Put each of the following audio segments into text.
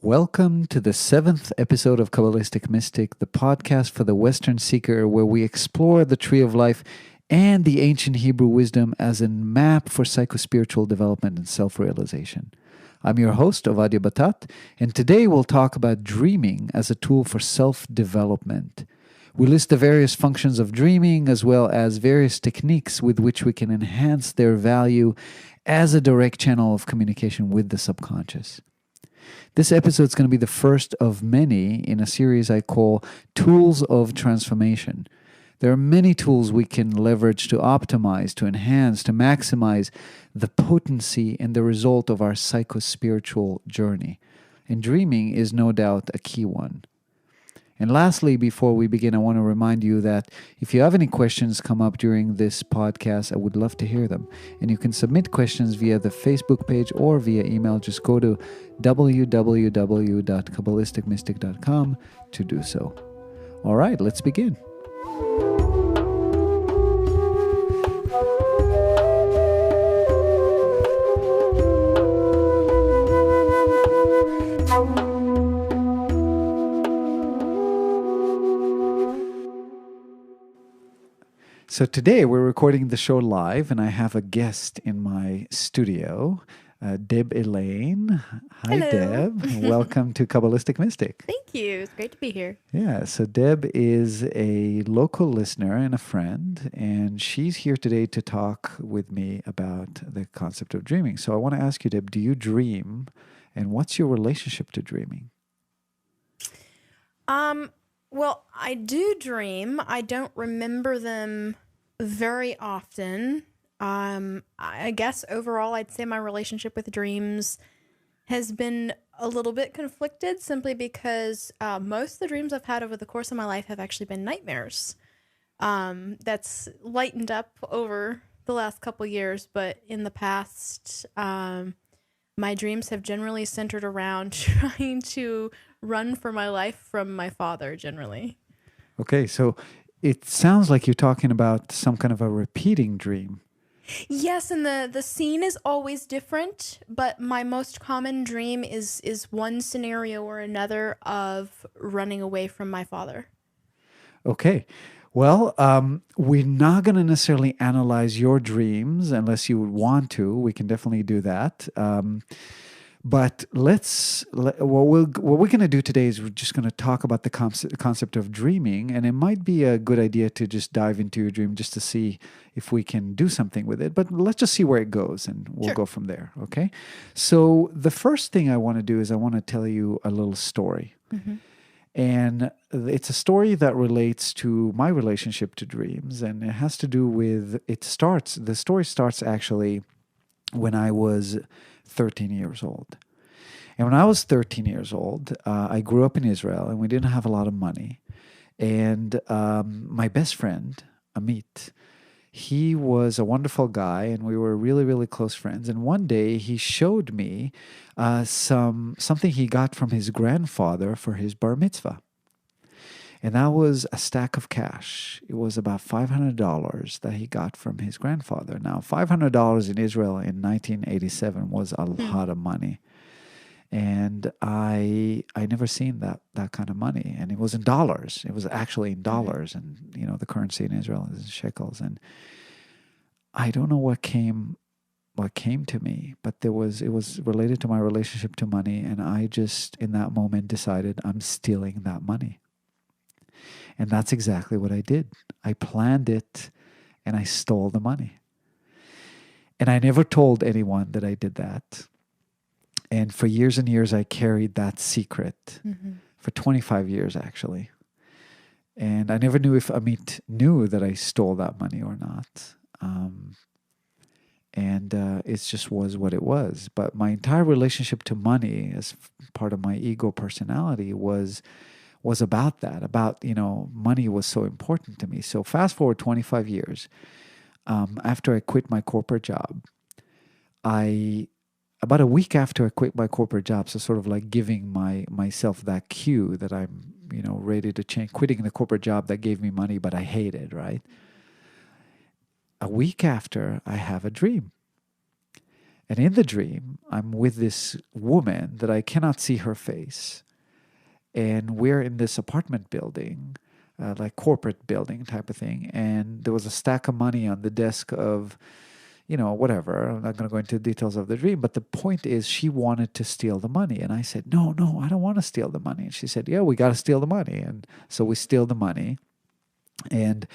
Welcome to the seventh episode of Kabbalistic Mystic, the podcast for the Western seeker, where we explore the tree of life and the ancient Hebrew wisdom as a map for psychospiritual development and self-realization. I'm your host, Ovadia Batat, and today we'll talk about dreaming as a tool for self-development. We list the various functions of dreaming as well as various techniques with which we can enhance their value as a direct channel of communication with the subconscious. This episode is going to be the first of many in a series I call Tools of Transformation. There are many tools we can leverage to optimize, to enhance, to maximize the potency and the result of our psychospiritual journey. And dreaming is no doubt a key one. And lastly, before we begin, I want to remind you that if you have any questions come up during this podcast, I would love to hear them. And you can submit questions via the Facebook page or via email. Just go to www.kabbalisticmystic.com to do so. All right, let's begin. So today we're recording the show live, and I have a guest in my studio, Deb Elaine. Hi, Hello. Deb. Welcome to Kabbalistic Mystic. Thank you. It's great to be here. Yeah, so Deb is a local listener and a friend, and she's here today to talk with me about the concept of dreaming. So I want to ask you, Deb, do you dream, and what's your relationship to dreaming? Well, I do dream. I don't remember them very often. I guess overall, I'd say my relationship with dreams has been a little bit conflicted simply because most of the dreams I've had over the course of my life have actually been nightmares. That's lightened up over the last couple years, but in the past, my dreams have generally centered around trying to run for my life from my father, generally. Okay, so it sounds like you're talking about some kind of a repeating dream. Yes, and the scene is always different, but my most common dream is one scenario or another of running away from my father. Okay. Well, we're not going to necessarily analyze your dreams unless you would want to. We can definitely do that. But what we're going to do today is we're just going to talk about the concept of dreaming, and it might be a good idea to just dive into your dream just to see if we can do something with it. But let's just see where it goes, and we'll go from there, okay? So the first thing I want to do is I want to tell you a little story. Mm-hmm. And it's a story that relates to my relationship to dreams, and it has to do with, the story starts actually when I was 13 years old. And when I was 13 years old, I grew up in Israel, and we didn't have a lot of money. And my best friend, Amit, he was a wonderful guy, and we were really, really close friends. And one day he showed me something he got from his grandfather for his bar mitzvah. And that was a stack of cash. It was about $500 that he got from his grandfather. Now, $500 in Israel in 1987 was a lot of money. And I never seen that kind of money. And it was in dollars. It was actually in dollars. And, you know, the currency in Israel is shekels. And I don't know what came to me, but it was related to my relationship to money. And I just, in that moment, decided I'm stealing that money. And that's exactly what I did. I planned it, and I stole the money. And I never told anyone that I did that. And for years and years, I carried that secret, for 25 years, actually. And I never knew if Amit knew that I stole that money or not. It just was what it was. But my entire relationship to money, as part of my ego personality, was about that, money was so important to me. So fast forward 25 years, after I quit my corporate job, about a week after I quit my corporate job, so sort of like giving myself that cue that I'm, ready to change, quitting the corporate job that gave me money, but I hated, right? A week after, I have a dream. And in the dream, I'm with this woman that I cannot see her face. And we're in this apartment building, like corporate building type of thing. And there was a stack of money on the desk of, whatever. I'm not going to go into details of the dream, but the point is she wanted to steal the money. And I said, no, I don't want to steal the money. And she said, yeah, we got to steal the money. And so we steal the money. And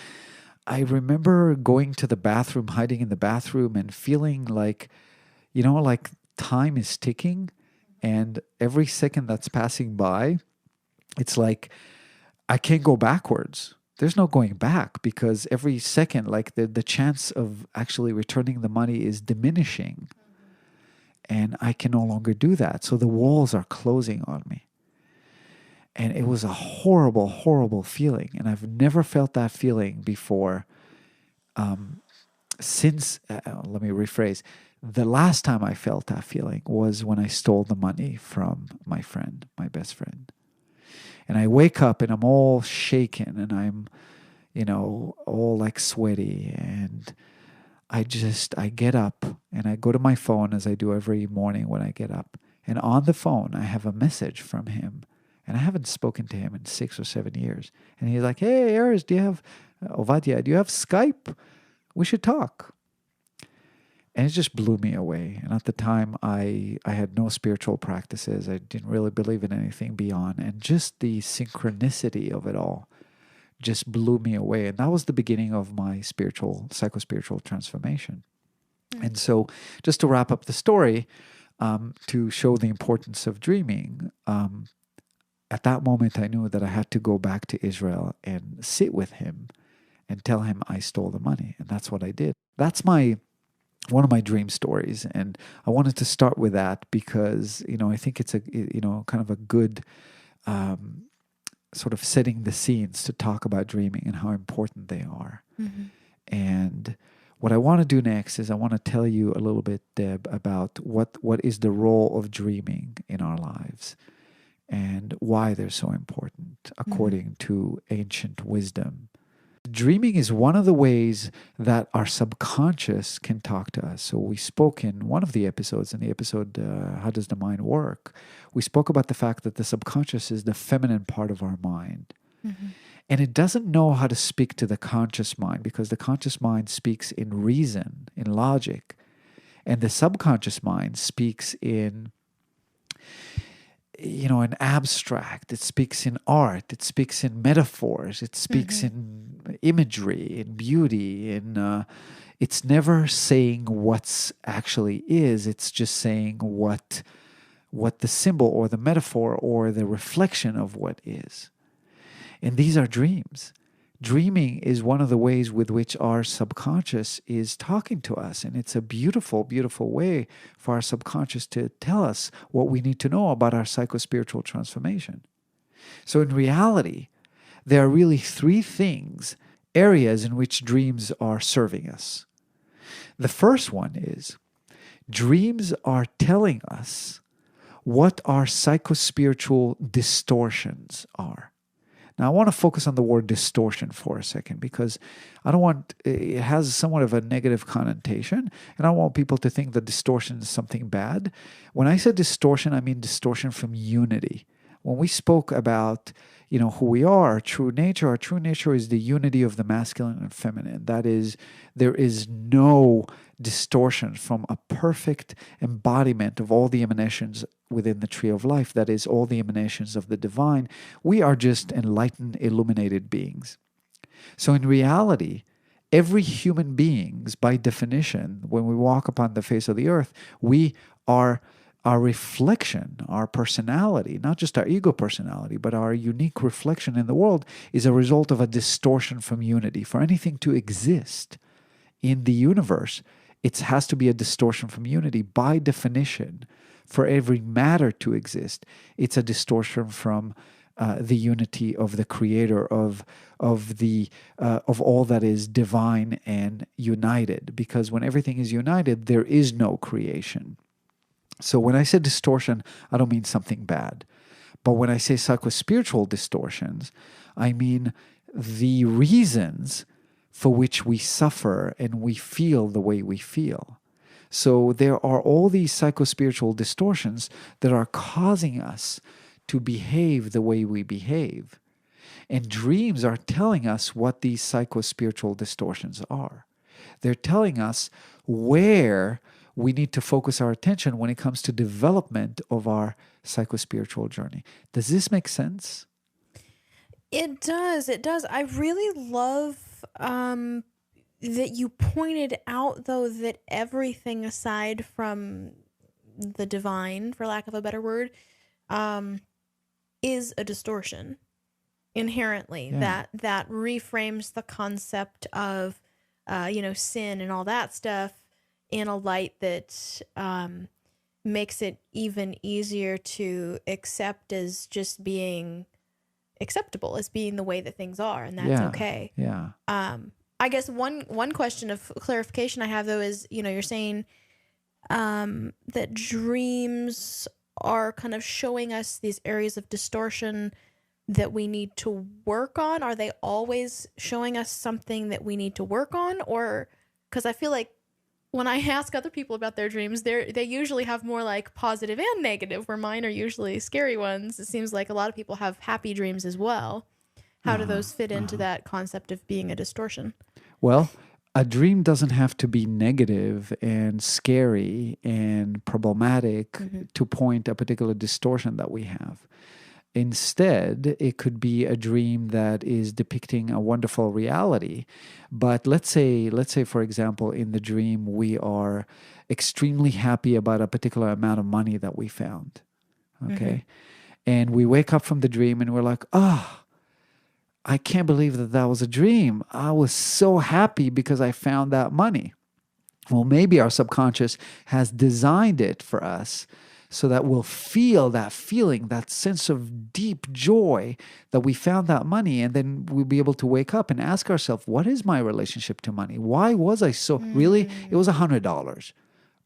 I remember going to the bathroom, hiding in the bathroom and feeling like, like time is ticking. And every second that's passing by, it's like I can't go backwards. There's no going back because every second, like the chance of actually returning the money is diminishing. And I can no longer do that. So the walls are closing on me. And it was a horrible, horrible feeling. And I've never felt that feeling before since, let me rephrase, the last time I felt that feeling was when I stole the money from my friend, my best friend. And I wake up and I'm all shaken and I'm, all like sweaty. And I get up and I go to my phone as I do every morning when I get up. And on the phone, I have a message from him. And I haven't spoken to him in 6 or 7 years. And he's like, hey, Aerez, Ovadia, do you have Skype? We should talk. And it just blew me away. And at the time, I had no spiritual practices. I didn't really believe in anything beyond. And just the synchronicity of it all just blew me away. And that was the beginning of my psychospiritual transformation. Mm-hmm. And so just to wrap up the story, to show the importance of dreaming, at that moment, I knew that I had to go back to Israel and sit with him and tell him I stole the money. And that's what I did. That's one of my dream stories. And I wanted to start with that because, I think it's kind of a good sort of setting the scenes to talk about dreaming and how important they are. Mm-hmm. And what I want to do next is I want to tell you a little bit, Deb, about what is the role of dreaming in our lives and why they're so important according to ancient wisdom. Dreaming is one of the ways that our subconscious can talk to us. So we spoke in one of the episodes, How Does the Mind Work? We spoke about the fact that the subconscious is the feminine part of our mind. Mm-hmm. And it doesn't know how to speak to the conscious mind because the conscious mind speaks in reason, in logic. And the subconscious mind speaks in in abstract. It speaks in art. It speaks in metaphors. It speaks in imagery, in beauty. It's never saying what's actually is. It's just saying what the symbol or the metaphor or the reflection of what is. And these are dreams. Dreaming is one of the ways with which our subconscious is talking to us. And it's a beautiful, beautiful way for our subconscious to tell us what we need to know about our psychospiritual transformation. So in reality, there are really 3 areas in which dreams are serving us. The first one is dreams are telling us what our psychospiritual distortions are. Now, I want to focus on the word distortion for a second because it has somewhat of a negative connotation, and I don't want people to think that distortion is something bad. When I said distortion, I mean distortion from unity. When we spoke about, who we are, our true nature is the unity of the masculine and feminine. That is, there is no distortion from a perfect embodiment of all the emanations within the tree of life, that is, all the emanations of the divine. We are just enlightened, illuminated beings. So in reality, every human beings, by definition, when we walk upon the face of the earth, we are our reflection, our personality, not just our ego personality, but our unique reflection in the world is a result of a distortion from unity. For anything to exist in the universe, it has to be a distortion from unity. By definition, for every matter to exist, it's a distortion from the unity of the Creator, of all that is divine and united. Because when everything is united, there is no creation. So when I say distortion, I don't mean something bad. But when I say psychospiritual distortions, I mean the reasons for which we suffer and we feel the way we feel. So there are all these psychospiritual distortions that are causing us to behave the way we behave. And dreams are telling us what these psychospiritual distortions are. They're telling us where we need to focus our attention when it comes to development of our psychospiritual journey. Does this make sense? It does. It does. I really love that you pointed out, though, that everything aside from the divine, for lack of a better word, is a distortion inherently. Yeah. That reframes the concept of, sin and all that stuff in a light that makes it even easier to accept as just being acceptable, as being the way that things are, and that's okay. Yeah. I guess one question of clarification I have, though, is, you're saying that dreams are kind of showing us these areas of distortion that we need to work on. Are they always showing us something that we need to work on? Or, because I feel like when I ask other people about their dreams, they usually have more like positive and negative, where mine are usually scary ones. It seems like a lot of people have happy dreams as well. How do those fit into that concept of being a distortion? Well, a dream doesn't have to be negative and scary and problematic to point a particular distortion that we have. Instead, it could be a dream that is depicting a wonderful reality. But let's say, for example, in the dream, we are extremely happy about a particular amount of money that we found. Okay. And we wake up from the dream and we're like, I can't believe that was a dream. I was so happy because I found that money. Well, maybe our subconscious has designed it for us so that we'll feel that feeling, that sense of deep joy that we found that money. And then we'll be able to wake up and ask ourselves, what is my relationship to money? Why was I so, really? It was $100.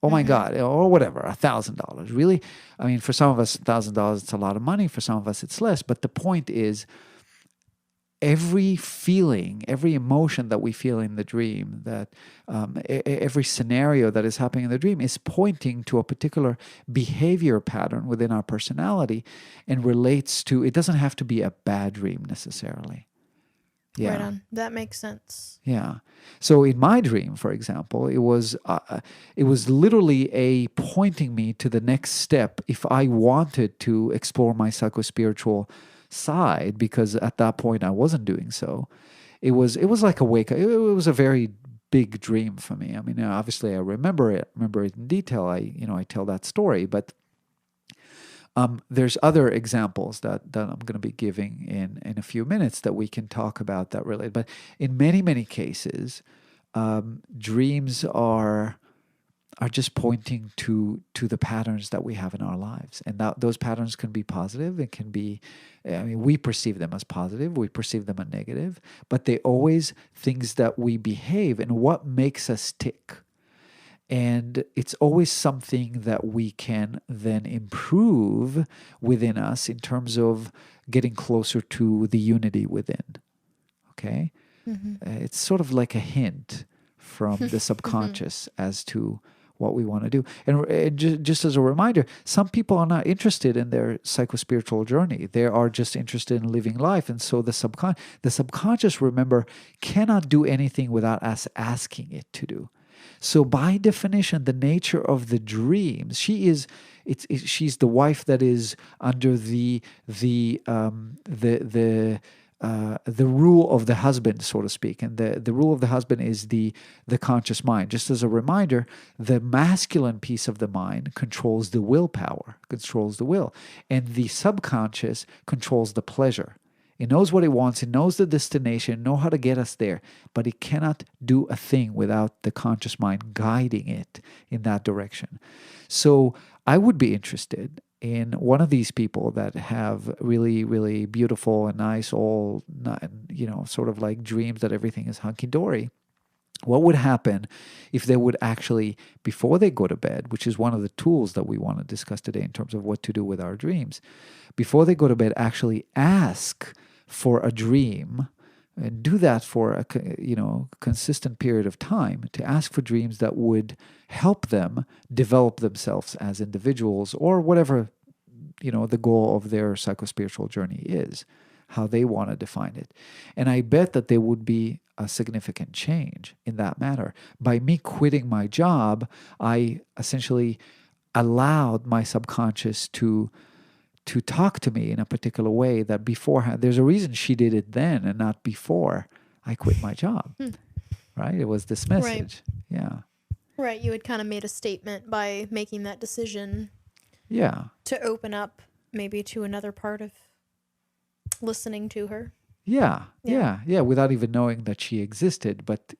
Oh my God, or whatever, $1,000. Really? I mean, for some of us, $1,000, it's a lot of money. For some of us, it's less. But the point is, every feeling, every emotion that we feel in the dream, that every scenario that is happening in the dream is pointing to a particular behavior pattern within our personality and relates to, it doesn't have to be a bad dream necessarily. Yeah. Right on. That makes sense. Yeah. So in my dream, for example, it was literally a pointing me to the next step if I wanted to explore my psychospiritual side, because at that point I wasn't doing so. It was like a wake up. It was a very big dream for me. I mean, obviously I remember it in detail. I tell that story, but there's other examples that I'm going to be giving in a few minutes that we can talk about that relate. But in many cases, dreams are just pointing to the patterns that we have in our lives. And those patterns can be positive. It can be, we perceive them as positive. We perceive them as negative. But they always things that we behave and what makes us tick. And it's always something that we can then improve within us in terms of getting closer to the unity within. Okay? It's sort of like a hint from the subconscious as to what we want to do. And just as a reminder, some people are not interested in their psychospiritual journey. They are just interested in living life. And so the subconscious, remember, cannot do anything without us asking it to do. So by definition, the nature of the dreams, she's the wife that is under the rule of the husband, so to speak. And the rule of the husband is the conscious mind. Just as a reminder, the masculine piece of the mind controls the willpower, controls the will. And the subconscious controls the pleasure. It knows what it wants. It knows the destination, know how to get us there. But it cannot do a thing without the conscious mind guiding it in that direction. So I would be interested in one of these people that have really, really beautiful and nice, all, sort of like dreams that everything is hunky-dory. What would happen if they would actually, before they go to bed, which is one of the tools that we want to discuss today in terms of what to do with our dreams, before they go to bed, actually ask for a dream and do that for a consistent period of time, to ask for dreams that would help them develop themselves as individuals, or whatever the goal of their psychospiritual journey is, how they want to define it. And I bet that there would be a significant change in that matter. By me quitting my job, I essentially allowed my subconscious to talk to me in a particular way that beforehand, there's a reason she did it then and not before I quit my job, right? It was this message. Right. Yeah. Right. You had kind of made a statement by making that decision. Yeah. To open up maybe to another part of listening to her. Yeah. Without even knowing that she existed, but,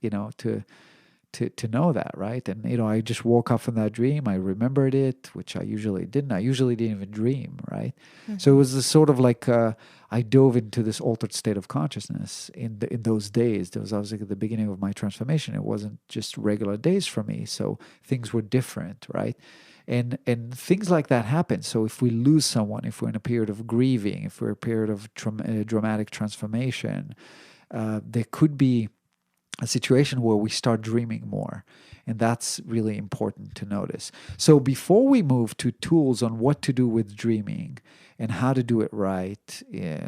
to know that, right? And, I just woke up from that dream. I remembered it, which I usually didn't. I usually didn't even dream, right? Mm-hmm. So it was a sort of like I dove into this altered state of consciousness in those days. That was obviously at the beginning of my transformation. It wasn't just regular days for me. So things were different, right? And things like that happen. So if we lose someone, if we're in a period of grieving, if we're in a period of dramatic transformation, there could be a situation where we start dreaming more. And that's really important to notice. So before we move to tools on what to do with dreaming and how to do it right,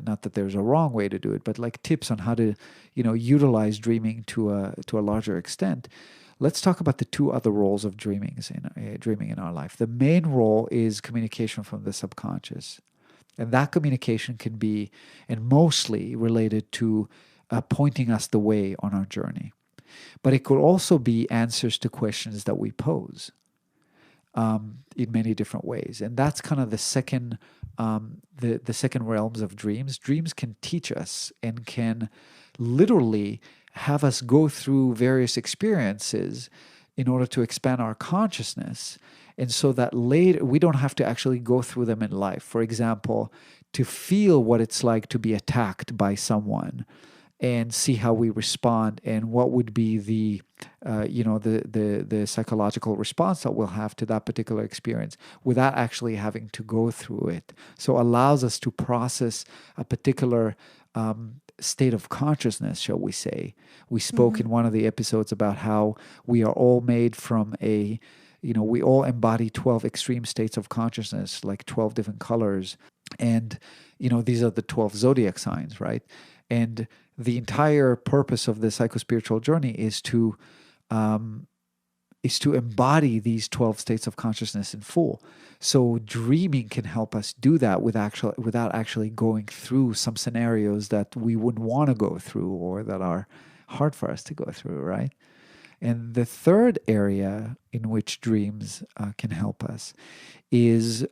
not that there's a wrong way to do it, but like tips on how to, utilize dreaming to a larger extent, let's talk about the two other roles of dreaming in our life. The main role is communication from the subconscious. And that communication can be, and mostly related to pointing us the way on our journey. But it could also be answers to questions that we pose in many different ways. And that's kind of the second realms of dreams. Dreams can teach us and can literally have us go through various experiences in order to expand our consciousness. And so that later, we don't have to actually go through them in life. For example, to feel what it's like to be attacked by someone and see how we respond and what would be the psychological response that we'll have to that particular experience without actually having to go through it. So allows us to process a particular state of consciousness, shall we say. We spoke in one of the episodes about how we are all made from we all embody 12 extreme states of consciousness, like 12 different colors. And, these are the 12 zodiac signs, right? And the entire purpose of the psychospiritual journey is to embody these 12 states of consciousness in full. So dreaming can help us do that without actually going through some scenarios that we wouldn't want to go through or that are hard for us to go through, right? And the third area in which dreams can help us is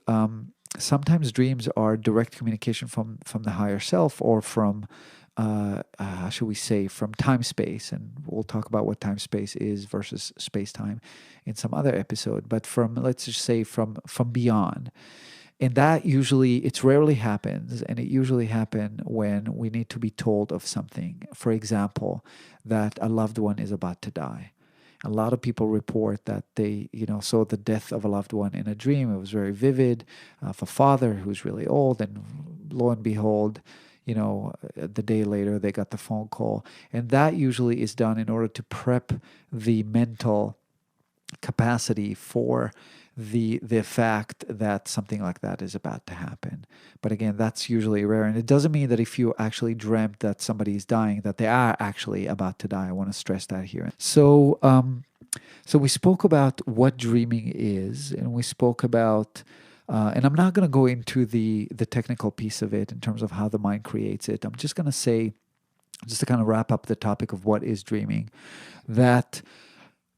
sometimes dreams are direct communication from the higher self or from how should we say, from time-space, and we'll talk about what time-space is versus space-time in some other episode, but let's just say from beyond. And that it rarely happens, and it usually happens when we need to be told of something. For example, that a loved one is about to die. A lot of people report that they, saw the death of a loved one in a dream. It was very vivid of a father who's really old, and lo and behold, the day later they got the phone call. And that usually is done in order to prep the mental capacity for the fact that something like that is about to happen. But again, that's usually rare. And it doesn't mean that if you actually dreamt that somebody is dying, that they are actually about to die. I want to stress that here. So we spoke about what dreaming is, and we spoke about and I'm not going to go into the technical piece of it in terms of how the mind creates it. I'm just going to say, just to kind of wrap up the topic of what is dreaming, that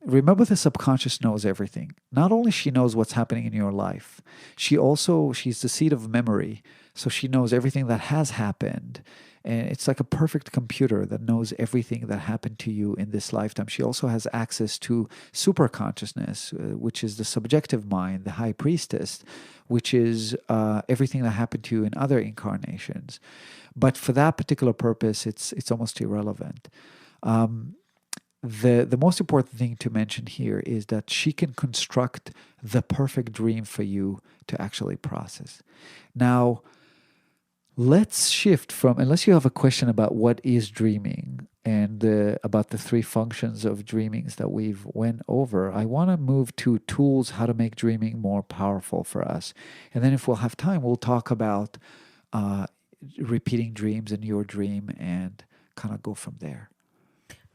remember the subconscious knows everything. Not only she knows what's happening in your life, she's the seat of memory. So she knows everything that has happened. And it's like a perfect computer that knows everything that happened to you in this lifetime. She also has access to superconsciousness, which is the subjective mind, the high priestess, which is everything that happened to you in other incarnations. But for that particular purpose, it's almost irrelevant. The most important thing to mention here is that she can construct the perfect dream for you to actually process. Now, Let's shift from, unless you have a question about what is dreaming and about the three functions of dreamings that we've went over, I want to move to tools how to make dreaming more powerful for us. And then if we'll have time, we'll talk about uh, repeating dreams in your dream and kind of go from there.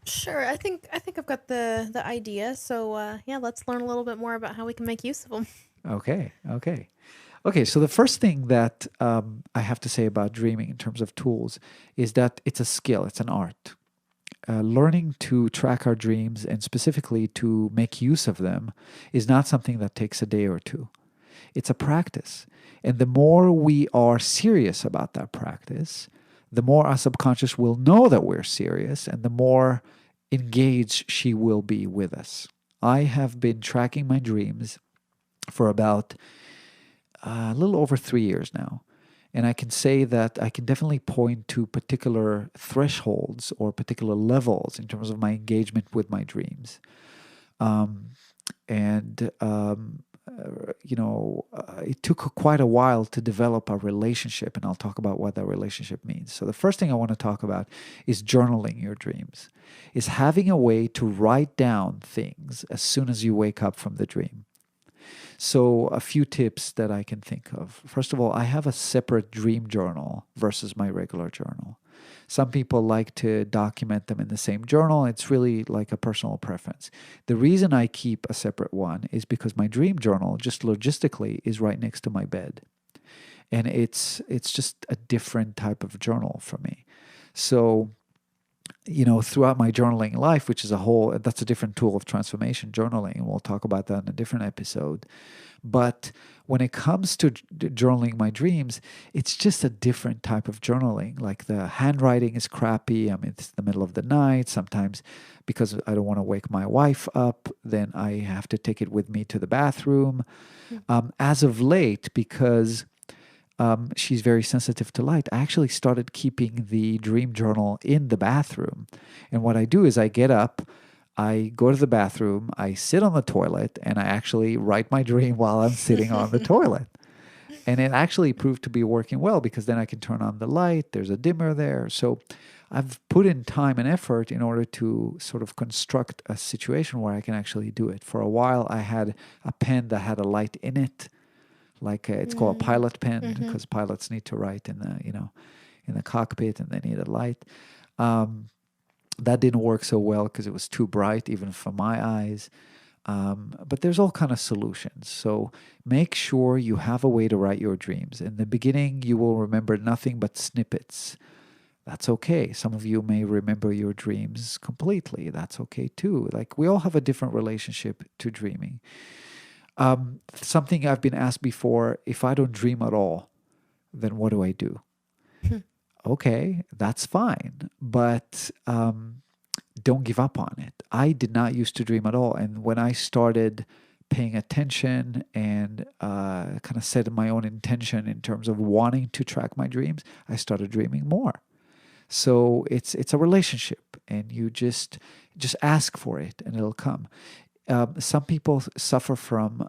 Sure. I think I've got the idea. So yeah, let's learn a little bit more about how we can make use of them. Okay, okay. Okay, so the first thing that I have to say about dreaming in terms of tools is that it's a skill, it's an art. Learning to track our dreams and specifically to make use of them is not something that takes a day or two. It's a practice. And the more we are serious about that practice, the more our subconscious will know that we're serious and the more engaged she will be with us. I have been tracking my dreams for about a little over 3 years now. And I can say that I can definitely point to particular thresholds or particular levels in terms of my engagement with my dreams. Um, and, it took quite a while to develop a relationship, and I'll talk about what that relationship means. So, the first thing I want to talk about is journaling your dreams, is having a way to write down things as soon as you wake up from the dream. So, a few tips that I can think of. First of all, I have a separate dream journal versus my regular journal. Some people like to document them in the same journal. It's really like a personal preference. The reason I keep a separate one is because my dream journal, just logistically, is right next to my bed. And it's just a different type of journal for me. So, throughout my journaling life, which is that's a different tool of transformation, journaling, and we'll talk about that in a different episode. But when it comes to journaling my dreams, it's just a different type of journaling. Like the handwriting is crappy. I mean, it's the middle of the night. Sometimes because I don't want to wake my wife up, then I have to take it with me to the bathroom. As of late, because she's very sensitive to light, I actually started keeping the dream journal in the bathroom. And what I do is I get up, I go to the bathroom, I sit on the toilet, and I actually write my dream while I'm sitting on the toilet. And it actually proved to be working well because then I can turn on the light, there's a dimmer there. So I've put in time and effort in order to sort of construct a situation where I can actually do it. For a while, I had a pen that had a light in it. Like it's called a pilot pen because pilots need to write in the cockpit and they need a light. That didn't work so well because it was too bright even for my eyes. But there's all kind of solutions. So make sure you have a way to write your dreams. In the beginning, you will remember nothing but snippets. That's okay. Some of you may remember your dreams completely. That's okay too. Like we all have a different relationship to dreaming. Something I've been asked before, if I don't dream at all, then what do I do? Okay, that's fine. But don't give up on it. I did not used to dream at all. And when I started paying attention and kind of set my own intention in terms of wanting to track my dreams, I started dreaming more. So it's a relationship, and you just ask for it, and it'll come. Some people suffer from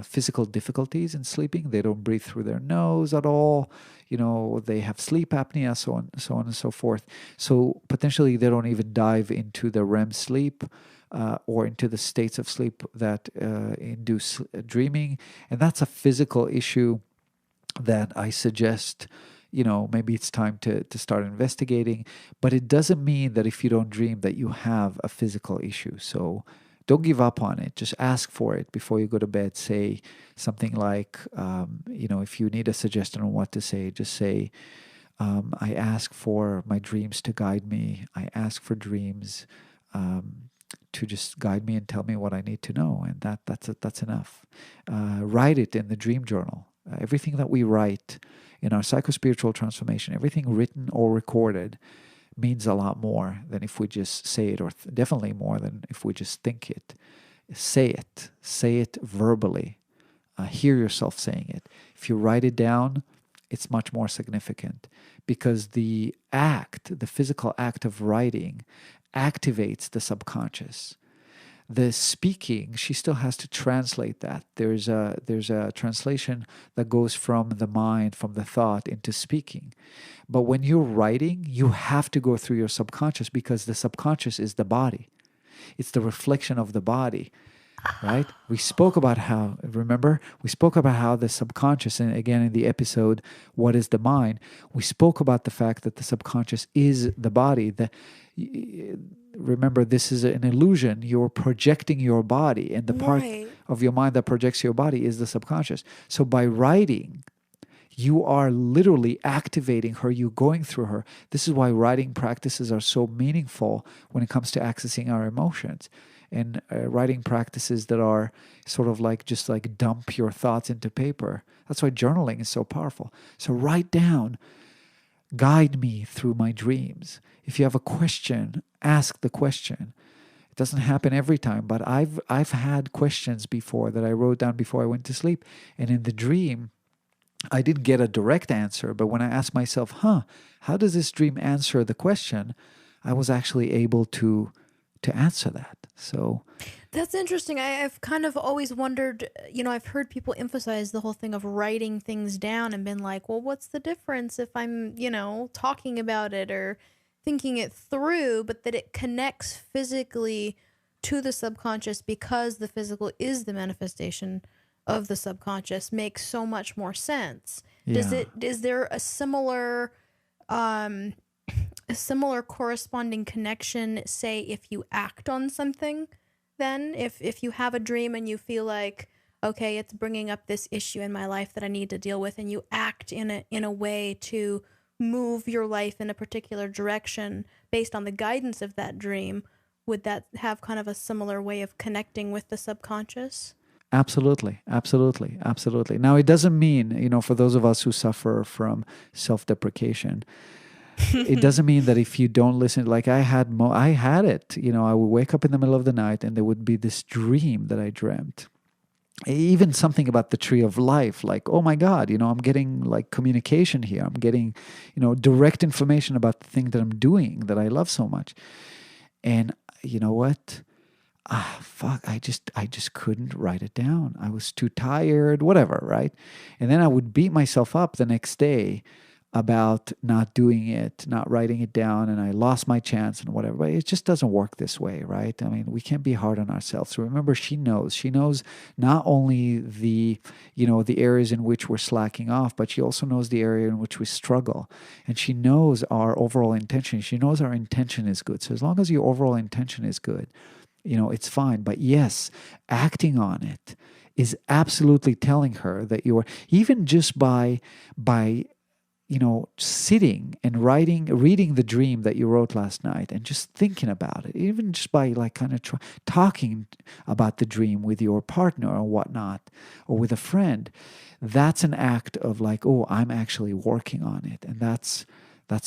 physical difficulties in sleeping. They don't breathe through their nose at all. They have sleep apnea, so on and so forth. So potentially they don't even dive into the REM sleep or into the states of sleep that induce dreaming. And that's a physical issue that I suggest, maybe it's time to start investigating. But it doesn't mean that if you don't dream that you have a physical issue. So don't give up on it. Just ask for it before you go to bed. Say something like, if you need a suggestion on what to say, just say, I ask for my dreams to guide me. I ask for dreams to just guide me and tell me what I need to know. And that's enough. Write it in the dream journal. Everything that we write in our psychospiritual transformation, everything written or recorded, means a lot more than if we just say it, or definitely more than if we just think it. Say it verbally. Hear yourself saying it. If you write it down, it's much more significant because the physical act of writing activates the subconscious. the speaking, she still has to translate that. There's a translation that goes from the mind, from the thought into speaking. But when you're writing, you have to go through your subconscious, because the subconscious is the body. It's the reflection of the body, right? We spoke about how, remember, we spoke about how the subconscious, and again in the episode, What is the Mind? We spoke about the fact that the subconscious is the body. Remember, this is an illusion. You're projecting your body, and the part Right. of your mind that projects your body is the subconscious. So by writing, you are literally activating her. You're going through her. This is why writing practices are so meaningful when it comes to accessing our emotions. And writing practices that are sort of like just like dump your thoughts into paper. That's why journaling is so powerful. So write down, guide me through my dreams. If you have a question, ask the question. It doesn't happen every time, but I've had questions before that I wrote down before I went to sleep. And in the dream, I didn't get a direct answer, but when I asked myself, how does this dream answer the question? I was actually able to answer that. So That's interesting. I've kind of always wondered, I've heard people emphasize the whole thing of writing things down and been like, well, what's the difference if I'm, talking about it or thinking it through, but that it connects physically to the subconscious because the physical is the manifestation of the subconscious makes so much more sense. yeah. Is there a similar corresponding connection, say, if you act on something? Then if you have a dream and you feel like, okay, it's bringing up this issue in my life that I need to deal with, and you act in a way to move your life in a particular direction based on the guidance of that dream, would that have kind of a similar way of connecting with the subconscious? Absolutely, absolutely, absolutely. Now, it doesn't mean, for those of us who suffer from self-deprecation, it doesn't mean that if you don't listen, like I had it, I would wake up in the middle of the night and there would be this dream that I dreamt. Even something about the tree of life, like, oh my God, I'm getting like communication here. I'm getting, direct information about the thing that I'm doing that I love so much. And you know what? Fuck, I just couldn't write it down. I was too tired, whatever, right? And then I would beat myself up the next day about not doing it, not writing it down, and I lost my chance and whatever. But it just doesn't work this way, right? I mean, we can't be hard on ourselves. Remember, she knows not only the areas in which we're slacking off, but she also knows the area in which we struggle. And she knows our overall intention. She knows our intention is good. So as long as your overall intention is good, it's fine. But yes, acting on it is absolutely telling her that you are, even just by sitting and reading the dream that you wrote last night and just thinking about it, even just by like kind of talking about the dream with your partner or whatnot, or with a friend, that's an act of like, oh, I'm actually working on it. And that's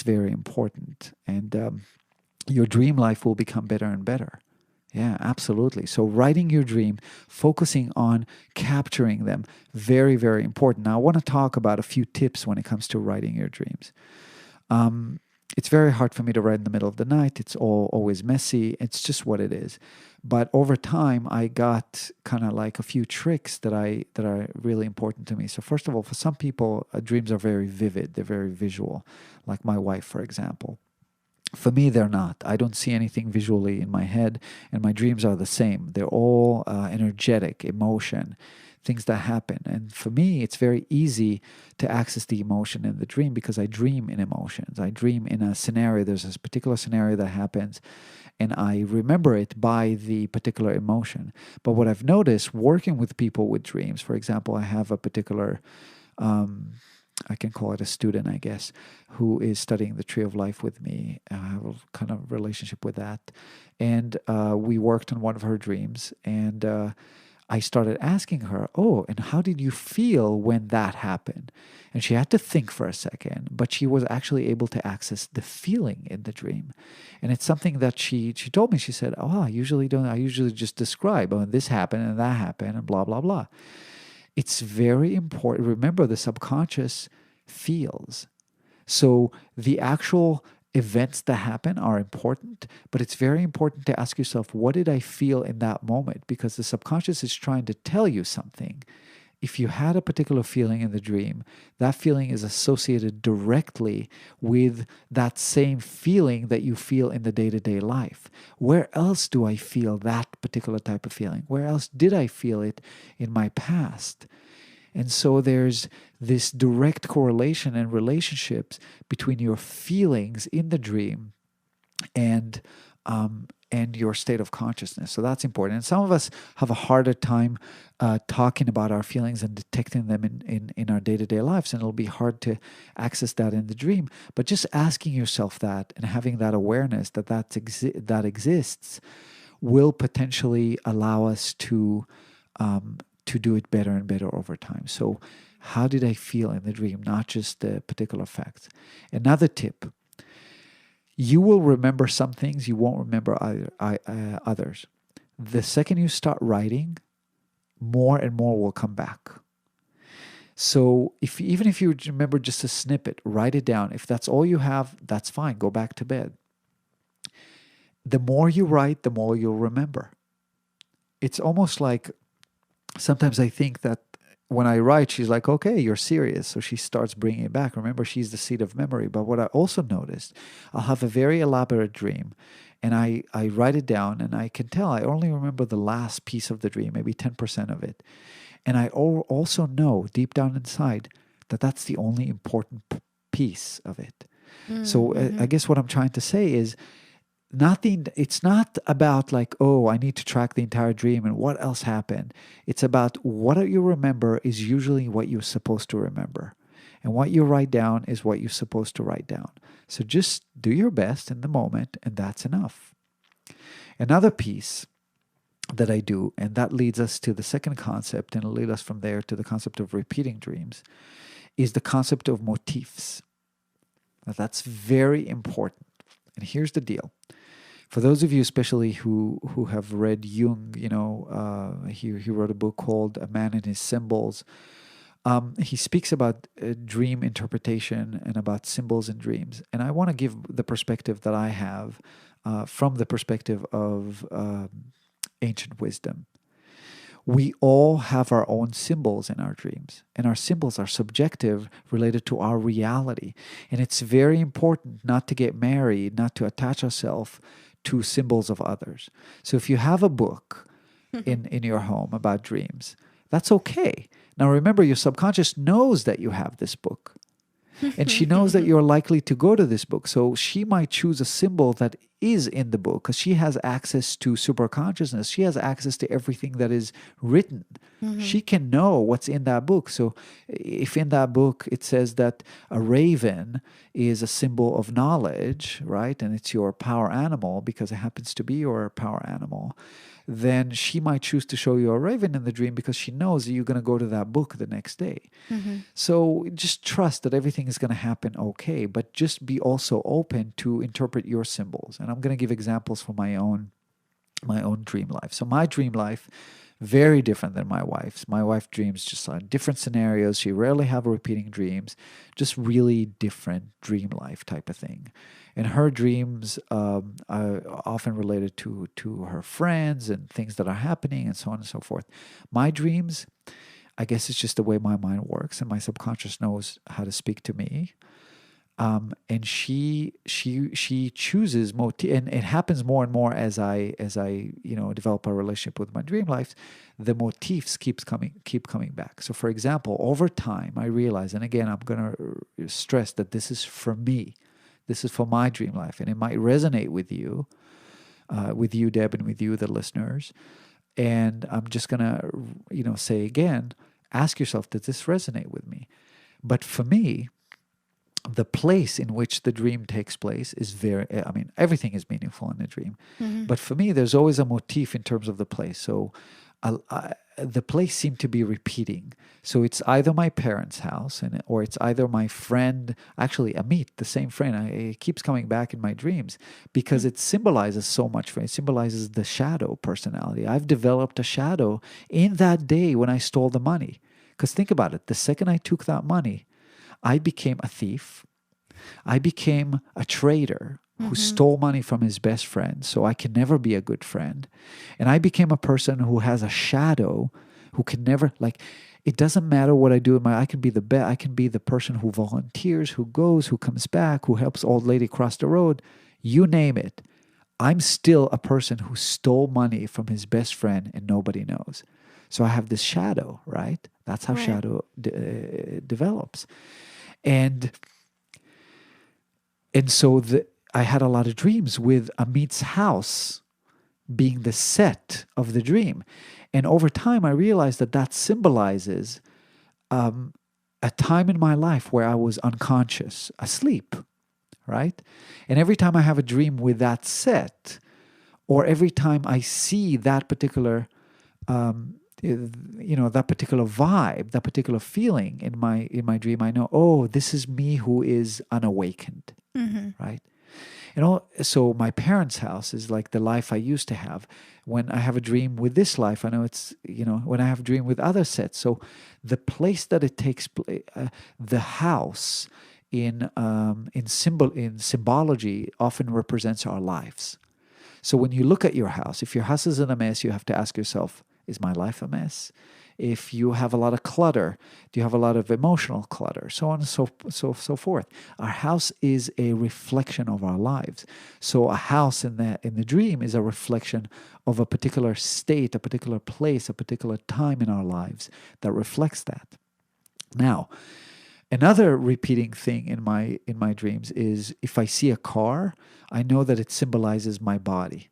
very important. And your dream life will become better and better. Yeah, absolutely. So writing your dream, focusing on capturing them, very, very important. Now, I want to talk about a few tips when it comes to writing your dreams. It's very hard for me to write in the middle of the night. It's always messy. It's just what it is. But over time, I got kind of like a few tricks that are really important to me. So first of all, for some people, dreams are very vivid. They're very visual, like my wife, for example. For me, they're not. I don't see anything visually in my head, and my dreams are the same. They're all energetic, emotion, things that happen. And for me, it's very easy to access the emotion in the dream because I dream in emotions. I dream in a scenario. There's this particular scenario that happens, and I remember it by the particular emotion. But what I've noticed working with people with dreams, for example, I have a particular I can call it a student, I guess, who is studying the Tree of Life with me. I have a kind of relationship with that. And we worked on one of her dreams. And I started asking her, oh, and how did you feel when that happened? And she had to think for a second, but she was actually able to access the feeling in the dream. And it's something that she told me. She said, oh, I usually just describe, oh, this happened and that happened and blah, blah, blah. It's very important. Remember, the subconscious feels. So the actual events that happen are important, but it's very important to ask yourself, what did I feel in that moment? Because the subconscious is trying to tell you something. If you had a particular feeling in the dream, that feeling is associated directly with that same feeling that you feel in the day-to-day life. Where else do I feel that particular type of feeling? Where else did I feel it in my past? And so there's this direct correlation and relationships between your feelings in the dream and your state of consciousness. So that's important. And some of us have a harder time talking about our feelings and detecting them in our day-to-day lives, and it'll be hard to access that in the dream. But just asking yourself that and having that awareness that exists will potentially allow us to do it better and better over time. So how did I feel in the dream, not just the particular facts? Another tip: you will remember some things, you won't remember others. The second you start writing, more and more will come back. So even if you remember just a snippet, write it down. If that's all you have, that's fine. Go back to bed. The more you write, the more you'll remember. It's almost like, sometimes I think that when I write, she's like, okay, you're serious. So she starts bringing it back. Remember, she's the seat of memory. But what I also noticed, I'll have a very elaborate dream and I write it down, and I can tell I only remember the last piece of the dream, maybe 10% of it. And I also know deep down inside that that's the only important piece of it. So I guess what I'm trying to say is, it's not about like, oh, I need to track the entire dream and what else happened. It's about what you remember is usually what you're supposed to remember. And what you write down is what you're supposed to write down. So just do your best in the moment, and that's enough. Another piece that I do, and that leads us to the second concept, and it'll lead us from there to the concept of repeating dreams, is the concept of motifs. Now, that's very important. And here's the deal. For those of you especially who have read Jung, he wrote a book called A Man and His Symbols. He speaks about dream interpretation and about symbols in dreams. And I want to give the perspective that I have from the perspective of ancient wisdom. We all have our own symbols in our dreams, and our symbols are subjective, related to our reality. And it's very important not to get married, not to attach ourselves to symbols of others. So if you have a book in your home about dreams, that's okay. Now remember, your subconscious knows that you have this book. And she knows that you're likely to go to this book. So she might choose a symbol that is in the book because she has access to superconsciousness. She has access to everything that is written. She can know what's in that book. So if in that book it says that a raven is a symbol of knowledge, right? And it's your power animal because it happens to be your power animal, then she might choose to show you a raven in the dream because she knows that you're going to go to that book the next day. So just trust that everything is going to happen okay, but just be also open to interpret your symbols. And I'm going to give examples from my own dream life. So my dream life, very different than my wife's. My wife dreams just on different scenarios. She rarely have repeating dreams, just really different dream life type of thing. And her dreams are often related to her friends and things that are happening and so on and so forth. My dreams, I guess it's just the way my mind works, and my subconscious knows how to speak to me. And she chooses and it happens more and more as I develop a relationship with my dream life. The motifs keep coming back. So for example, over time I realize, and again I'm going to stress that this is for me, this is for my dream life, and it might resonate with you, Deb, and with you, the listeners. And I'm just going to say again, ask yourself, does this resonate with me? But for me, the place in which the dream takes place is everything is meaningful in the dream. But for me, there's always a motif in terms of the place. So the place seemed to be repeating. So it's either my parents' house, or it's either my friend, actually Amit, the same friend. It keeps coming back in my dreams because it symbolizes so much for me. It symbolizes the shadow personality. I've developed a shadow in that day when I stole the money. Because think about it, the second I took that money, I became a thief. I became a traitor who stole money from his best friend, so I can never be a good friend. And I became a person who has a shadow, who can never, like, it doesn't matter what I do in my, I can be I can be the person who volunteers, who goes, who comes back, who helps old lady cross the road, you name it. I'm still a person who stole money from his best friend and nobody knows. So I have this shadow, right? That's how shadow develops. And so I had a lot of dreams with Amit's house being the set of the dream. And over time, I realized that symbolizes a time in my life where I was unconscious, asleep, right? And every time I have a dream with that set, or every time I see that particular, that particular vibe, that particular feeling in my dream, I know, oh, this is me who is unawakened, right? So my parents' house is like the life I used to have. When I have a dream with this life, I know it's, when I have a dream with other sets. So the place that it takes place, the house in symbology often represents our lives. So when you look at your house, if your house is in a mess, you have to ask yourself, is my life a mess? If you have a lot of clutter, do you have a lot of emotional clutter? So on and so forth. Our house is a reflection of our lives. So a house in the dream is a reflection of a particular state, a particular place, a particular time in our lives that reflects that. Now, another repeating thing in my dreams is if I see a car, I know that it symbolizes my body.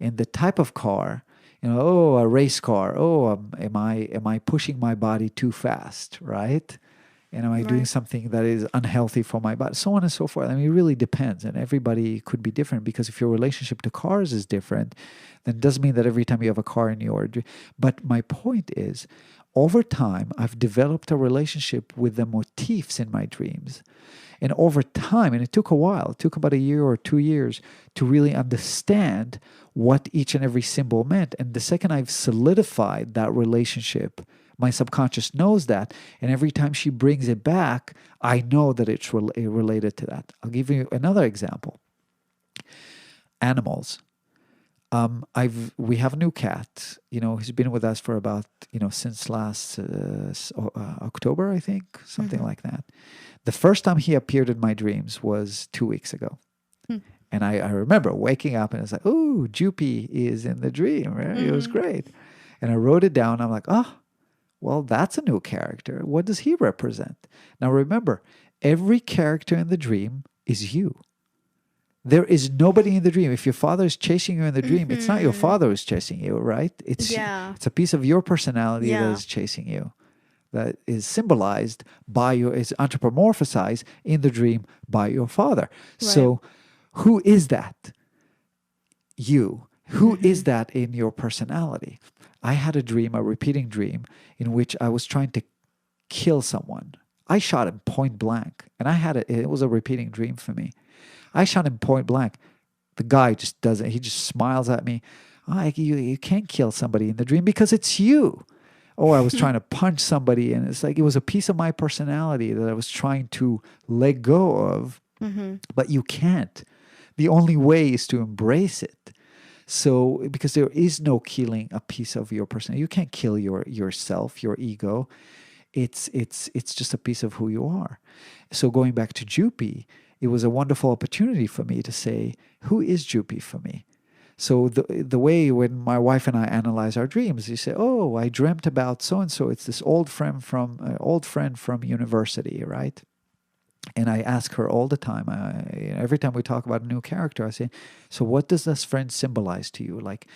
And the type of car, a race car. Am I pushing my body too fast, right? And am I doing something that is unhealthy for my body? So on and so forth. I mean, it really depends. And everybody could be different, because if your relationship to cars is different, then it doesn't mean that every time you have a car in your dream. But my point is, over time, I've developed a relationship with the motifs in my dreams. And over time, and it took a while, it took about 1 year or 2 years to really understand what each and every symbol meant. And the second I've solidified that relationship, my subconscious knows that. And every time she brings it back, I know that it's related to that. I'll give you another example. Animals. We have a new cat. He's been with us for about, since last October, I think, something like that. The first time he appeared in my dreams was 2 weeks ago. And I remember waking up and it's like, oh, Jupy is in the dream. Right? It was great. And I wrote it down. I'm like, oh, well, that's a new character. What does he represent? Now, remember, every character in the dream is you. There is nobody in the dream. If your father is chasing you in the dream, it's not your father who's chasing you, right? It's a piece of your personality that is chasing you, that is symbolized by is anthropomorphized in the dream by your father. Right. So who is that? You. Who is that in your personality? I had a dream, a repeating dream, in which I was trying to kill someone. I shot him point blank, and it was a repeating dream for me. I shot him point blank. The guy just doesn't. He just smiles at me. You can't kill somebody in the dream because it's you. Oh, I was trying to punch somebody, and it's like it was a piece of my personality that I was trying to let go of, but you can't. The only way is to embrace it. So, because there is no killing a piece of your personality. You can't kill yourself, your ego. It's just a piece of who you are. So going back to Jupy, it was a wonderful opportunity for me to say, who is Jupy for me? So the way when my wife and I analyze our dreams, you say, oh, I dreamt about so-and-so. It's this old friend from university, right? And I ask her all the time, every time we talk about a new character, I say, so what does this friend symbolize to you? Like,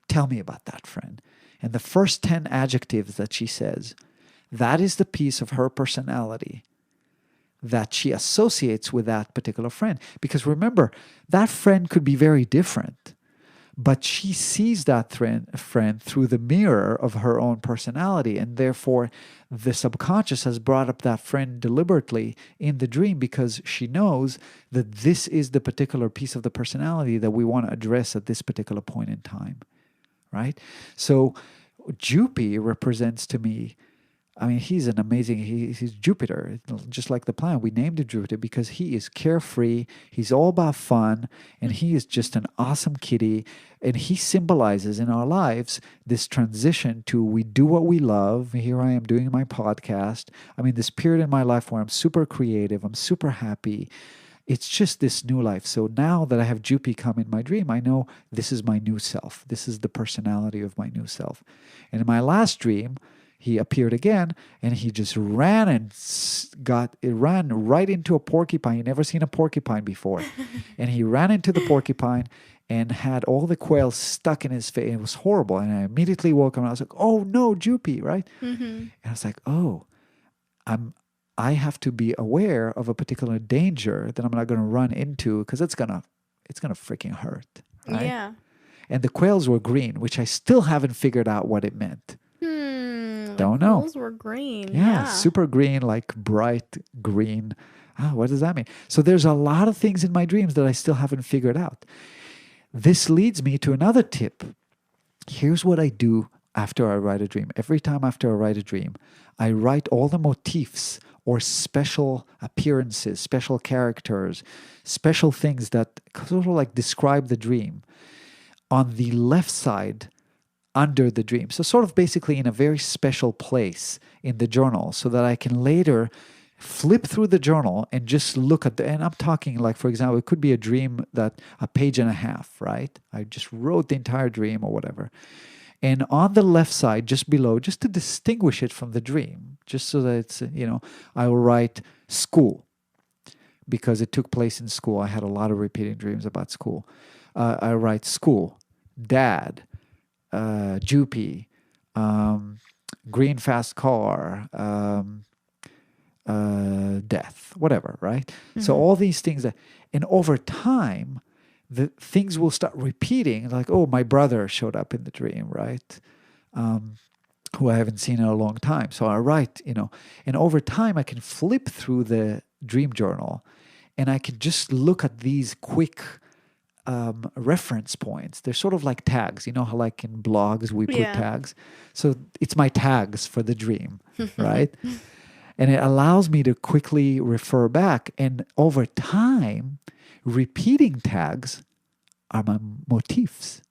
tell me about that friend. And the first 10 adjectives that she says, that is the piece of her personality that she associates with that particular friend. Because remember, that friend could be very different, but she sees that friend through the mirror of her own personality. And therefore, the subconscious has brought up that friend deliberately in the dream because she knows that this is the particular piece of the personality that we want to address at this particular point in time, right? So Jupy represents to me I mean, he's an amazing, he's Jupiter, just like the planet. We named him Jupiter because he is carefree, he's all about fun, and he is just an awesome kitty. And he symbolizes in our lives this transition to we do what we love. Here I am doing my podcast. I mean, this period in my life where I'm super creative, I'm super happy. It's just this new life. So now that I have Jupi come in my dream, I know this is my new self. This is the personality of my new self. And in my last dream, he appeared again, and he just ran and ran right into a porcupine. He'd never seen a porcupine before. And he ran into the porcupine and had all the quails stuck in his face. It was horrible. And I immediately woke up and I was like, oh no, Jupi, right? And I was like, oh, I have to be aware of a particular danger that I'm not going to run into because it's gonna freaking hurt. Right? Yeah. And the quails were green, which I still haven't figured out what it meant. Don't know. Those were green. Yeah, super green, like bright green. What does that mean? So there's a lot of things in my dreams that I still haven't figured out. This leads me to another tip. Here's what I do after I write a dream. Every time after I write a dream, I write all the motifs or special appearances, special characters, special things that sort of like describe the dream on the left side under the dream. So sort of basically in a very special place in the journal so that I can later flip through the journal and just look at and I'm talking like, for example, it could be a dream that a page and a half, right? I just wrote the entire dream or whatever. And on the left side, just below, just to distinguish it from the dream, just so that it's, I will write school because it took place in school. I had a lot of repeating dreams about school. I write school, dad, Jupi, green fast car, death, whatever, right? So all these things and over time, the things will start repeating, like, oh, my brother showed up in the dream, right? Who I haven't seen in a long time. So I write, and over time I can flip through the dream journal and I can just look at these quick reference points. They're sort of like tags. You know how like in blogs we put tags? So it's my tags for the dream, right? And it allows me to quickly refer back. And over time, repeating tags are my motifs.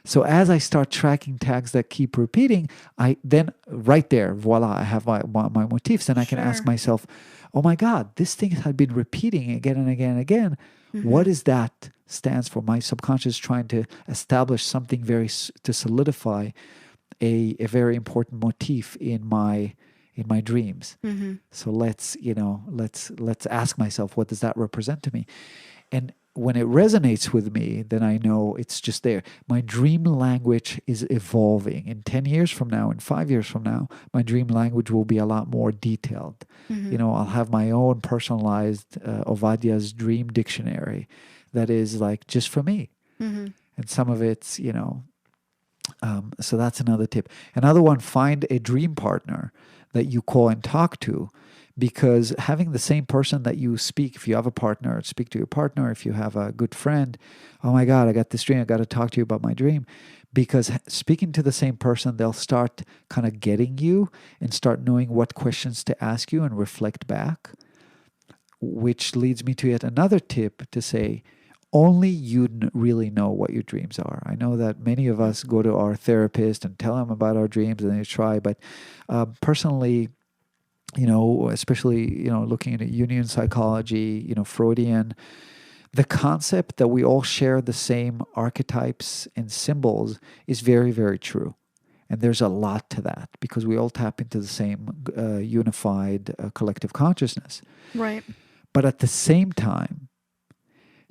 So as I start tracking tags that keep repeating, I then right there, voila, I have my motifs. And I can ask myself, oh my God, this thing had been repeating again and again and again. What is that stands for? My subconscious trying to establish something to solidify a very important motif in my dreams. So let's ask myself, what does that represent to me? And when it resonates with me, then I know it's just there. My dream language is evolving. In 10 years from now, in 5 years from now, my dream language will be a lot more detailed. I'll have my own personalized Ovadia's dream dictionary that is like just for me. And some of it's, so that's another tip. Another one, find a dream partner that you call and talk to, because having the same person that you speak, if you have a partner, speak to your partner. If you have a good friend, oh my God, I got this dream, I got to talk to you about my dream. Because speaking to the same person, they'll start kind of getting you and start knowing what questions to ask you and reflect back, which leads me to yet another tip to say, only you really know what your dreams are. I know that many of us go to our therapist and tell them about our dreams and they try, but personally, especially, looking at Jungian psychology, Freudian, the concept that we all share the same archetypes and symbols is very, very true. And there's a lot to that because we all tap into the same unified collective consciousness. Right. But at the same time,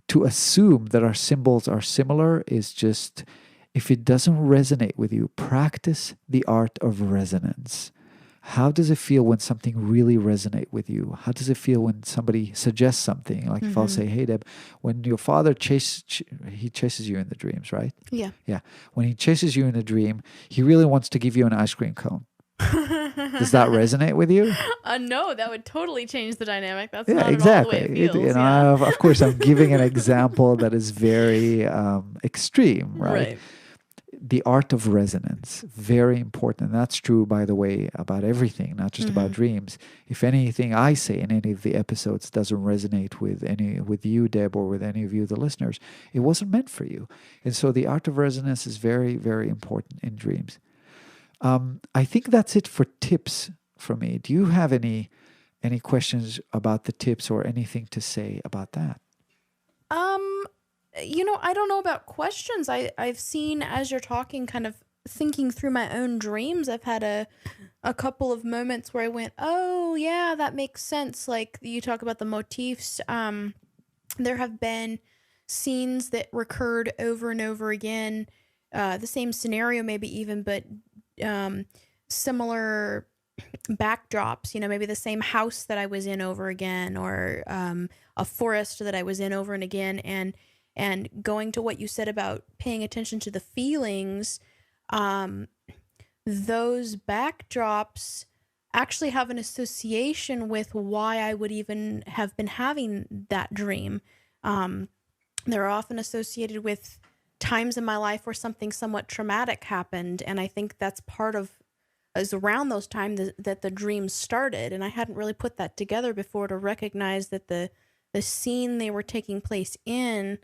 to assume that our symbols are similar is just, if it doesn't resonate with you, practice the art of resonance. How does it feel when something really resonates with you? How does it feel when somebody suggests something? Like if I'll say, hey, Deb, when your father he chases you in the dreams, right? Yeah. Yeah. When he chases you in a dream, he really wants to give you an ice cream cone. Does that resonate with you? No, that would totally change the dynamic. That's not exactly. At all the way it feels. Of course, I'm giving an example that is very extreme, right? the art of resonance, very important. And that's true, by the way, about everything, not just about dreams. If anything I say in any of the episodes doesn't resonate with you, Deb, or with any of you, the listeners, it wasn't meant for you. And so the art of resonance is very, very important in dreams. I think that's it for tips for me. Do you have any questions about the tips or anything to say about that? I don't know about questions. I've seen, as you're talking, kind of thinking through my own dreams, I've had a couple of moments where I went, oh yeah, that makes sense. Like you talk about the motifs. There have been scenes that recurred over and over again, the same scenario maybe even, but similar backdrops, maybe the same house that I was in over again, or a forest that I was in over and again. And going to what you said about paying attention to the feelings, those backdrops actually have an association with why I would even have been having that dream. They're often associated with times in my life where something somewhat traumatic happened, and I think that's is around those times that the dream started, and I hadn't really put that together before to recognize that the scene they were taking place in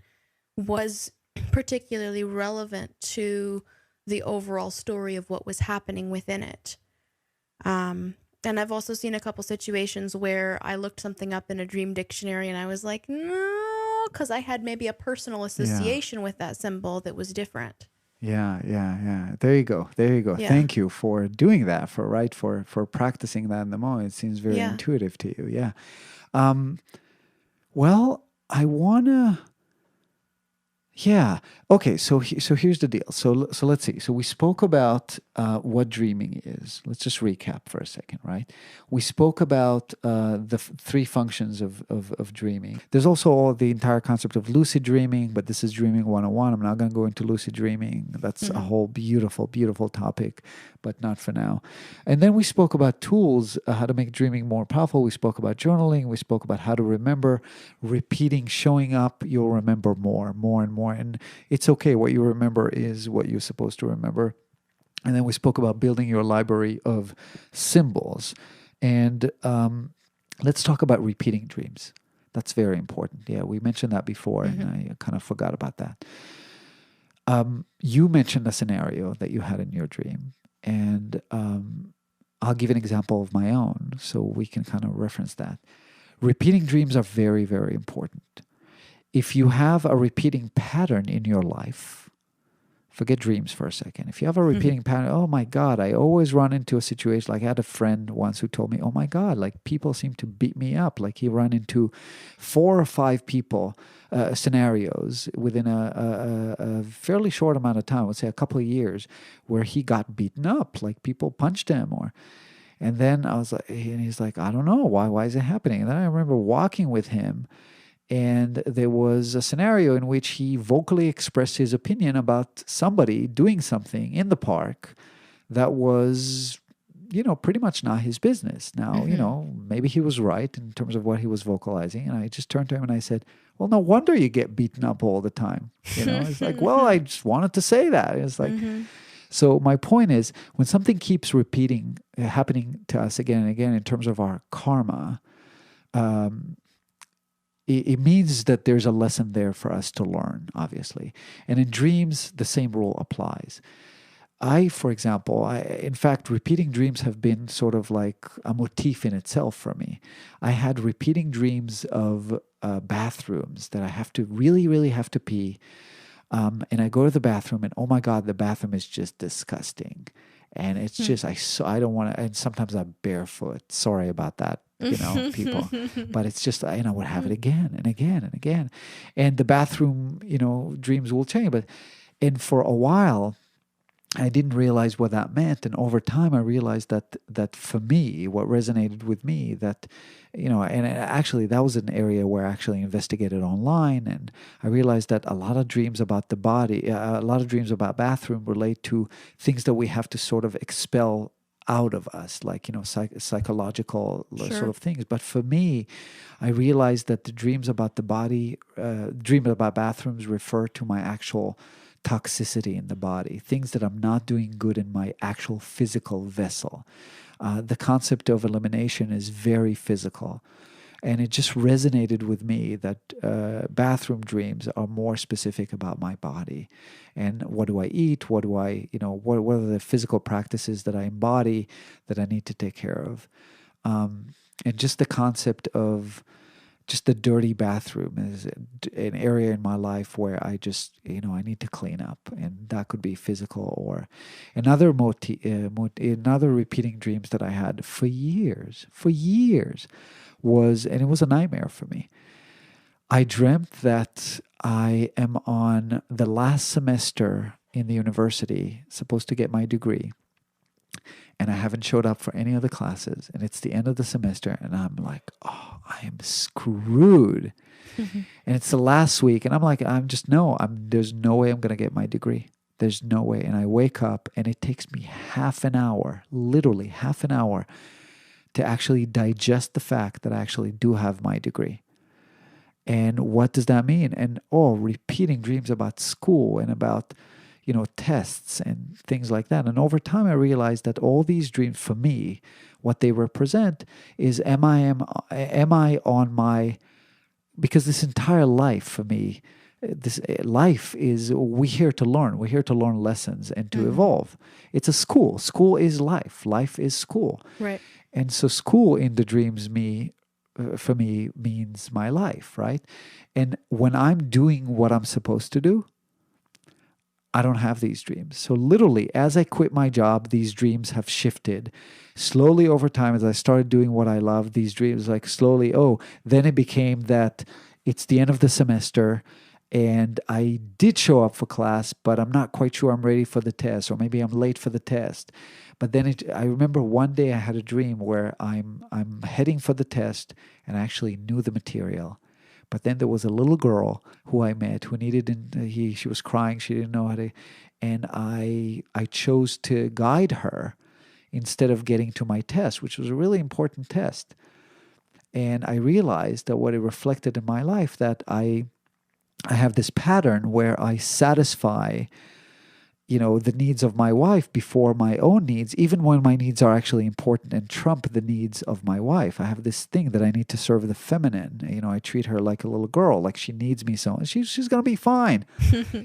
was particularly relevant to the overall story of what was happening within it. And I've also seen a couple situations where I looked something up in a dream dictionary and I was like, no, because I had maybe a personal association with that symbol that was different. Yeah. There you go. Yeah. Thank you for doing that, for practicing that in the moment. It seems very intuitive to you. Yeah. Well, I want to... Yeah. Okay. So here's the deal. So let's see. So we spoke about what dreaming is. Let's just recap for a second, right? We spoke about the three functions of dreaming. There's also the entire concept of lucid dreaming, but this is dreaming 101. I'm not going to go into lucid dreaming. That's a whole beautiful, beautiful topic, but not for now. And then we spoke about tools, how to make dreaming more powerful. We spoke about journaling. We spoke about how to remember, repeating, showing up. You'll remember more and more. And it's okay. What you remember is what you're supposed to remember. And then we spoke about building your library of symbols. And let's talk about repeating dreams. That's very important. Yeah, we mentioned that before, and I kind of forgot about that. You mentioned a scenario that you had in your dream. And I'll give an example of my own so we can kind of reference that. Repeating dreams are very, very important. If you have a repeating pattern in your life, forget dreams for a second. If you have a repeating pattern, oh my God, I always run into a situation. Like I had a friend once who told me, oh my God, like people seem to beat me up. Like he ran into 4 or 5 people, scenarios within a fairly short amount of time, I would say a couple of years, where he got beaten up, like people punched him and then I was like, and he's like, I don't know, why is it happening? And then I remember walking with him, and there was a scenario in which he vocally expressed his opinion about somebody doing something in the park that was, pretty much not his business. Now, maybe he was right in terms of what he was vocalizing. And I just turned to him and I said, well, no wonder you get beaten up all the time. It's like, well, I just wanted to say that. It's like, so my point is, when something keeps happening to us again and again in terms of our karma, it means that there's a lesson there for us to learn, obviously. And in dreams, the same rule applies. For example, in fact, repeating dreams have been sort of like a motif in itself for me. I had repeating dreams of bathrooms that I have to really, really have to pee. And I go to the bathroom and, oh my God, the bathroom is just disgusting. And it's just, I don't want to, and sometimes I'm barefoot. Sorry about that, people. But it's just, I would have it again and again and again. And the bathroom, dreams will change. And for a while, I didn't realize what that meant. And over time, I realized that for me, what resonated with me, that, and actually that was an area where I actually investigated online. And I realized that a lot of dreams about the body, a lot of dreams about bathroom relate to things that we have to sort of expel out of us, like, psychological sort of things. But for me, I realized that the dreams about the body, dreams about bathrooms refer to my actual toxicity in the body, things that I'm not doing good in my actual physical vessel. The concept of elimination is very physical. And it just resonated with me that bathroom dreams are more specific about my body. And what do I eat? What do I, what are the physical practices that I embody that I need to take care of? And just the concept of just the dirty bathroom is an area in my life where I just, I need to clean up. And that could be physical or another repeating dreams that I had for years was, and it was a nightmare for me. I dreamt that I am on the last semester in the university, supposed to get my degree, and I haven't showed up for any of the classes, and it's the end of the semester, and I'm like, oh, I am screwed. And it's the last week, and I'm like, there's no way I'm going to get my degree. There's no way. And I wake up, and it takes me half an hour, literally half an hour, to actually digest the fact that I actually do have my degree. And what does that mean? And repeating dreams about school and about, tests and things like that. And over time, I realized that all these dreams, for me, what they represent is am I on my, because this entire life for me, this life is, we're here to learn. We're here to learn lessons and to evolve. It's a school. School is life. Life is school. Right. And so school in the dreams for me means my life, right? And when I'm doing what I'm supposed to do, I don't have these dreams. So literally, as I quit my job, these dreams have shifted. Slowly over time, as I started doing what I love, these dreams slowly, then it became that it's the end of the semester and I did show up for class, but I'm not quite sure I'm ready for the test, or maybe I'm late for the test. But then I remember one day I had a dream where I'm heading for the test and I actually knew the material. But then there was a little girl who I met who she was crying, she didn't know how to, and I chose to guide her instead of getting to my test, which was a really important test. And I realized that what it reflected in my life, that I have this pattern where I satisfy, the needs of my wife before my own needs, even when my needs are actually important and trump the needs of my wife. I have this thing that I need to serve the feminine. I treat her like a little girl, like she needs me so. She's going to be fine,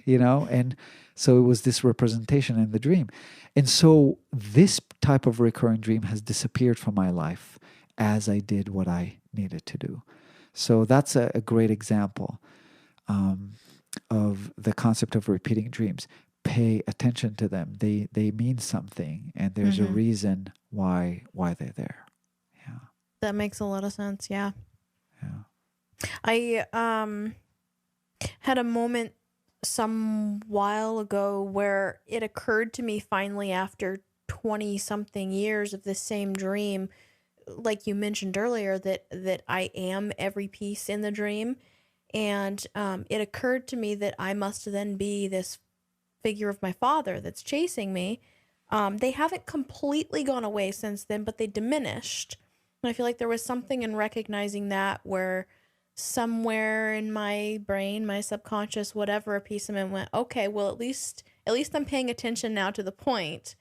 And so it was this representation in the dream. And so this type of recurring dream has disappeared from my life as I did what I needed to do. So that's a great example of the concept of repeating dreams. Pay attention to them. They mean something, and there's a reason why they're there. Yeah. That makes a lot of sense. Yeah. Yeah. I had a moment some while ago where it occurred to me finally after 20 something years of the same dream, like you mentioned earlier, that I am every piece in the dream. And it occurred to me that I must then be this figure of my father that's chasing me. They haven't completely gone away since then, but they diminished. And I feel like there was something in recognizing that where somewhere in my brain, my subconscious, whatever, a piece of it went, okay, well, at least I'm paying attention now to the point.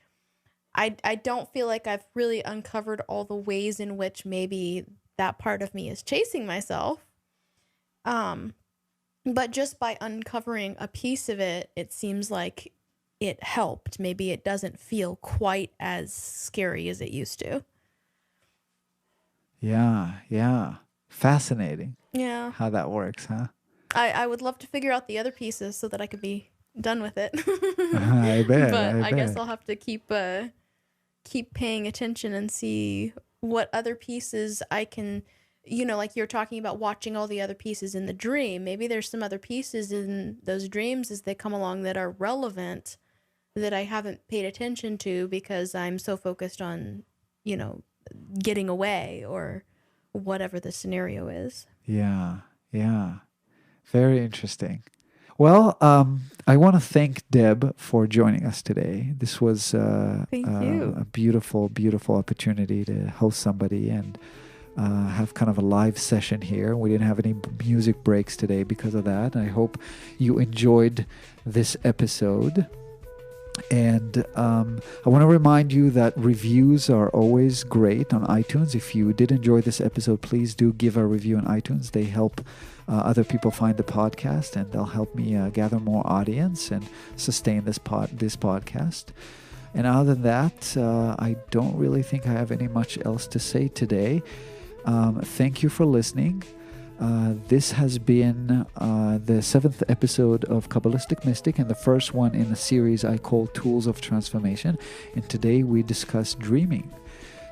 I don't feel like I've really uncovered all the ways in which maybe that part of me is chasing myself. But just by uncovering a piece of it, it seems like it helped. Maybe it doesn't feel quite as scary as it used to. Yeah. Fascinating. Yeah. How that works, huh? I would love to figure out the other pieces so that I could be done with it. I bet. But I guess I'll have to keep paying attention and see what other pieces I can, like you're talking about watching all the other pieces in the dream. Maybe there's some other pieces in those dreams as they come along that are relevant that I haven't paid attention to because I'm so focused on, getting away or whatever the scenario is. Yeah. Very interesting. Well, I want to thank Deb for joining us today. This was Thank you. a beautiful, beautiful opportunity to host somebody and have kind of a live session here. We didn't have any music breaks today because of that. I hope you enjoyed this episode. And I want to remind you that reviews are always great on iTunes. If you did enjoy this episode, please do give a review on iTunes. They help other people find the podcast, and they'll help me gather more audience and sustain this podcast. And other than that, I don't really think I have any much else to say today. Thank you for listening. This has been the 7th episode of Kabbalistic Mystic, and the first one in a series I call Tools of Transformation. And today we discuss dreaming.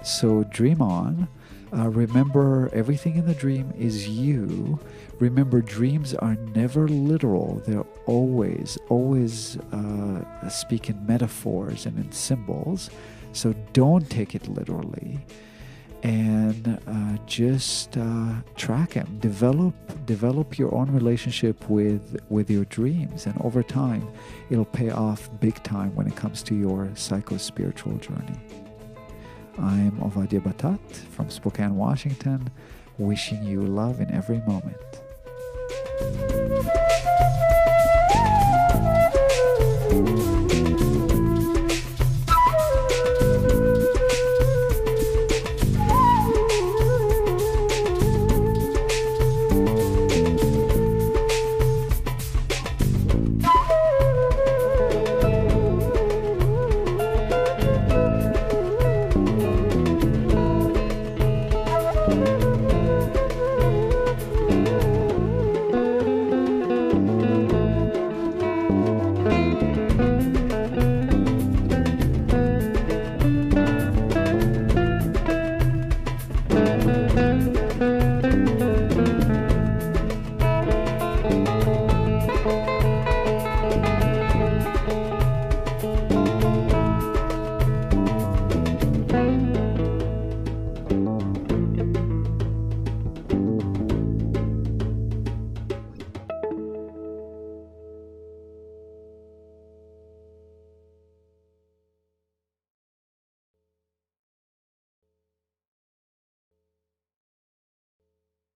So dream on. Remember, everything in the dream is you. Remember, dreams are never literal. They're always speak in metaphors and in symbols. So don't take it literally. And just track them. Develop your own relationship with your dreams, and over time, it'll pay off big time when it comes to your psycho-spiritual journey. I'm Ovadia Batat from Spokane, Washington, wishing you love in every moment.